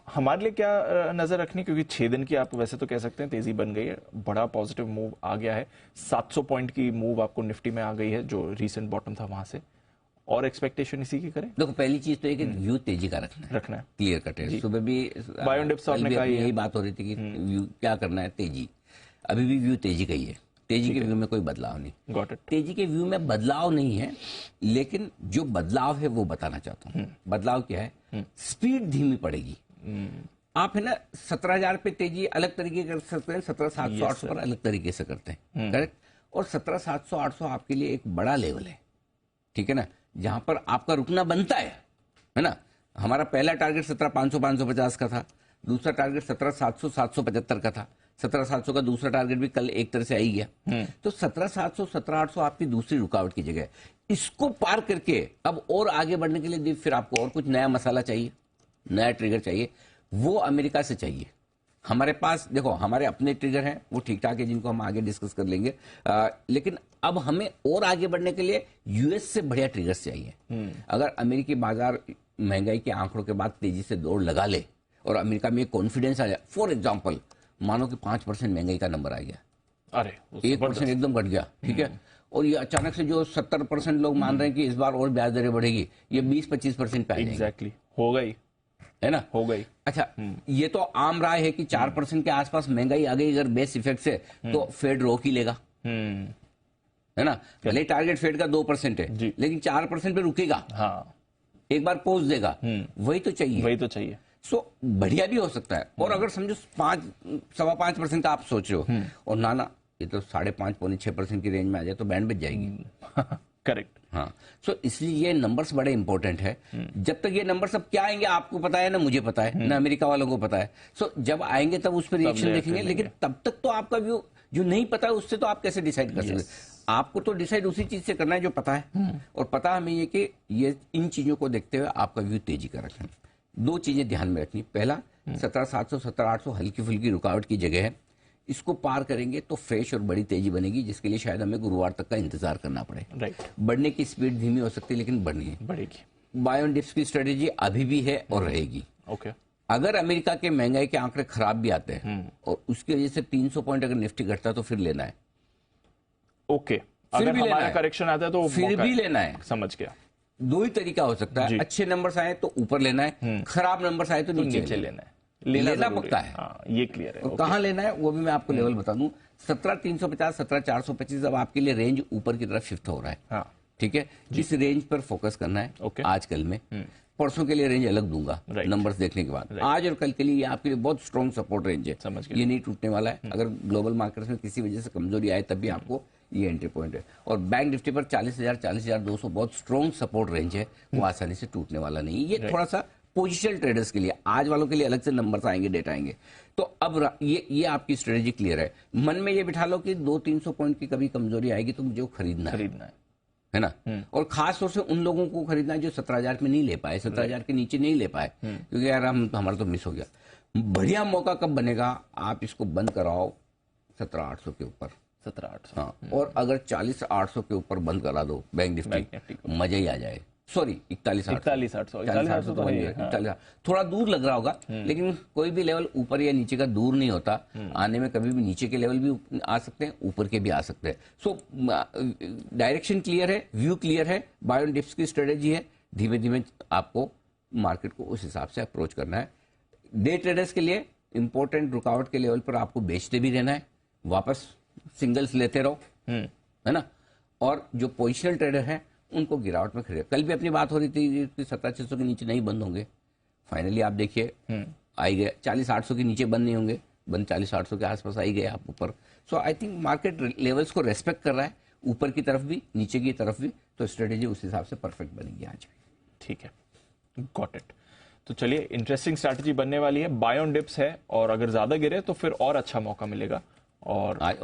हमारे लिए क्या नजर रखनी, क्योंकि 6 दिन की आप वैसे तो कह सकते हैं तेजी बन गई है, बड़ा पॉजिटिव मूव आ गया है, 700 पॉइंट की मूव आपको निफ्टी में आ गई है जो रीसेंट बॉटम था वहां से, और एक्सपेक्टेशन इसी की करें? देखो पहली चीज तो है कि व्यू तेजी का रखना है क्लियर कट है। सुबह भी बाय ऑन डिप्स आपने कहा यही बात हो रही थी कि व्यू क्या करना है, तेजी। अभी भी व्यू तेजी का ही है, तेजी के व्यू में कोई बदलाव नहीं। Got it. तेजी के व्यू में बदलाव नहीं है, लेकिन जो बदलाव है वो बताना चाहता हूँ। बदलाव क्या है, स्पीड धीमी पड़ेगी। आप है ना 17,000 पे तेजी अलग तरीके कर सकते हैं, 17,700-800 पर अलग तरीके से करते हैं, करेक्ट। और 17,700-800 आपके लिए एक बड़ा लेवल है, ठीक है ना, जहां पर आपका रुकना बनता है ना। हमारा पहला टारगेट 17,500-550 का था, दूसरा टारगेट 17,700-775 का था, 17,700 का दूसरा टारगेट भी कल एक तरह से आ ही गया। तो 17,700 17,800 आपकी दूसरी रुकावट की जगह है। इसको पार करके अब और आगे बढ़ने के लिए फिर आपको और कुछ नया मसाला चाहिए, नया ट्रिगर चाहिए, वो अमेरिका से चाहिए। हमारे पास देखो हमारे अपने ट्रिगर हैं, वो ठीक ठाक है, जिनको हम आगे डिस्कस कर लेंगे, लेकिन अब हमें और आगे बढ़ने के लिए यूएस से बढ़िया ट्रिगर्स चाहिए। अगर अमेरिकी बाजार महंगाई के आंकड़ों के बाद तेजी से दौड़ लगा ले और अमेरिका में कॉन्फिडेंस आ जाए, फॉर एग्जाम्पल मानो कि 5% महंगाई का नंबर आ गया, अरे 1% एकदम घट गया, ठीक है, और ये अचानक से जो 70% लोग मान रहे हैं कि इस बार और ब्याज दरें बढ़ेगी, ये 20-25% पे आ जाएगी। एग्जैक्टली हो गई, है ना, हो गई। अच्छा, ये तो आम राय है कि 4% के आसपास महंगाई आ गई अगर बेस इफेक्ट से, तो फेड रोक ही लेगा, है ना। भले टारगेट फेड का 2% है, लेकिन 4% पे रुकेगा, हाँ, एक बार पहुंच देगा, वही तो चाहिए, वही तो चाहिए। सो बढ़िया भी हो सकता है। और अगर समझो 5-5.25% का आप सोच रहे हो, और ना ये तो 5.5-6% की रेंज में आ जाए तो बैंड बच जाएगी। करेक्ट। हाँ, सो इसलिए ये नंबर्स बड़े इंपॉर्टेंट है। जब तक ये नंबर्स अब क्या आएंगे आपको पता है ना, मुझे पता है ना, अमेरिका वालों को पता है। सो जब आएंगे तब उस पर रिएक्शन देखेंगे, लेकिन तब तक तो आपका व्यू जो नहीं पता है उससे तो आप कैसे डिसाइड कर सकते? आपको तो डिसाइड उसी चीज से करना है जो पता है, और पता हमें ये कि ये इन चीजों को देखते हुए आपका व्यू तेजी का रखना। 2 चीजें ध्यान में रखनी, पहला 17,700 17,800 हल्की फुल्की रुकावट की जगह है, इसको पार करेंगे तो फ्रेश और बड़ी तेजी बनेगी, जिसके लिए शायद हमें गुरुवार तक का इंतजार करना पड़े। राइट। बढ़ने की स्पीड धीमी हो सकती है, लेकिन बढ़ेगी। बाय ऑन डिप्स की स्ट्रेटेजी अभी भी है और रहेगी। ओके। अगर अमेरिका के महंगाई के आंकड़े खराब भी आते हैं और उसकी वजह से 300 पॉइंट अगर निफ्टी घटता है तो फिर लेना है। ओके, अगर हमारा करेक्शन आता है तो फिर भी लेना है। समझ गया। 2 ही तरीका हो सकता है, अच्छे नंबर्स आए तो ऊपर लेना है, खराब नंबर्स आए तो नीचे लेना है। लेना पक्का है। ये क्लियर है। और कहां लेना है वो भी मैं आपको लेवल बता दूं, 17,350 17,425 अब आपके लिए रेंज ऊपर की तरफ शिफ्ट हो रहा है। हाँ, ठीक है, जिस रेंज पर फोकस करना है आजकल में। परसों के लिए रेंज अलग दूंगा नंबर्स देखने के बाद। आज और कल के लिए ये आपके लिए बहुत स्ट्रॉन्ग सपोर्ट रेंज है, ये नहीं टूटने वाला है। अगर ग्लोबल मार्केट्स में किसी वजह से कमजोरी आए तब भी आपको ये एंट्री पॉइंट है। और बैंक निफ्टी पर 40,000 40,200 बहुत स्ट्रॉन्ग सपोर्ट रेंज है, वो आसानी से टूटने वाला नहीं। ये थोड़ा सा पोजिशनल ट्रेडर्स के लिए, आज वालों के लिए अलग से नंबर्स आएंगे, डेटा आएंगे। तो अब ये आपकी स्ट्रेटेजी क्लियर है। मन में ये बिठा लो कि 200-300 पॉइंट की कभी कमजोरी आएगी तो मुझे वो खरीदना है ना। और खास तौर से उन लोगों को खरीदना है जो 17,000 में नहीं ले पाए, 17,000 के नीचे नहीं ले पाए, क्योंकि यार हमारा तो मिस हो गया। बढ़िया मौका कब बनेगा, आप इसको बंद कराओ 17,800 के ऊपर, 17,800। हाँ, और अगर 40,800 के ऊपर बंद करा दो बैंक निफ्टी, मजा ही आ जाए। सॉरी 41,800 थोड़ा दूर लग रहा होगा, लेकिन कोई भी लेवल ऊपर या नीचे का दूर नहीं होता। आने में कभी भी नीचे के लेवल भी आ सकते हैं, ऊपर के भी आ सकते हैं। सो डायरेक्शन क्लियर है, व्यू क्लियर है, बाय ऑन डिप्स की स्ट्रेटेजी है। धीमे धीमे आपको मार्केट को उस हिसाब से अप्रोच करना है। डे ट्रेडर्स के लिए इंपॉर्टेंट रुकावट के लेवल पर आपको बेचते भी रहना है, वापस सिंगल्स लेते रहो, है ना। और जो पोजिशनल ट्रेडर है उनको गिरावट में खरीदे। कल भी अपनी बात हो रही थी कि 17,600 के नीचे नहीं बंद होंगे, फाइनली आप देखिए आई गए। 40,800 के नीचे बंद नहीं होंगे, बंद 40,800 के आसपास आई गए आप ऊपर। सो आई थिंक मार्केट लेवल्स को रेस्पेक्ट कर रहा है, ऊपर की तरफ भी नीचे की तरफ भी, तो स्ट्रेटेजी उस हिसाब से परफेक्ट बनेगी आज भी। ठीक है, गॉट इट। तो चलिए, इंटरेस्टिंग स्ट्रैटेजी बनने वाली है, बाय ऑन डिप्स है, और अगर ज्यादा गिरे तो फिर और अच्छा मौका मिलेगा। और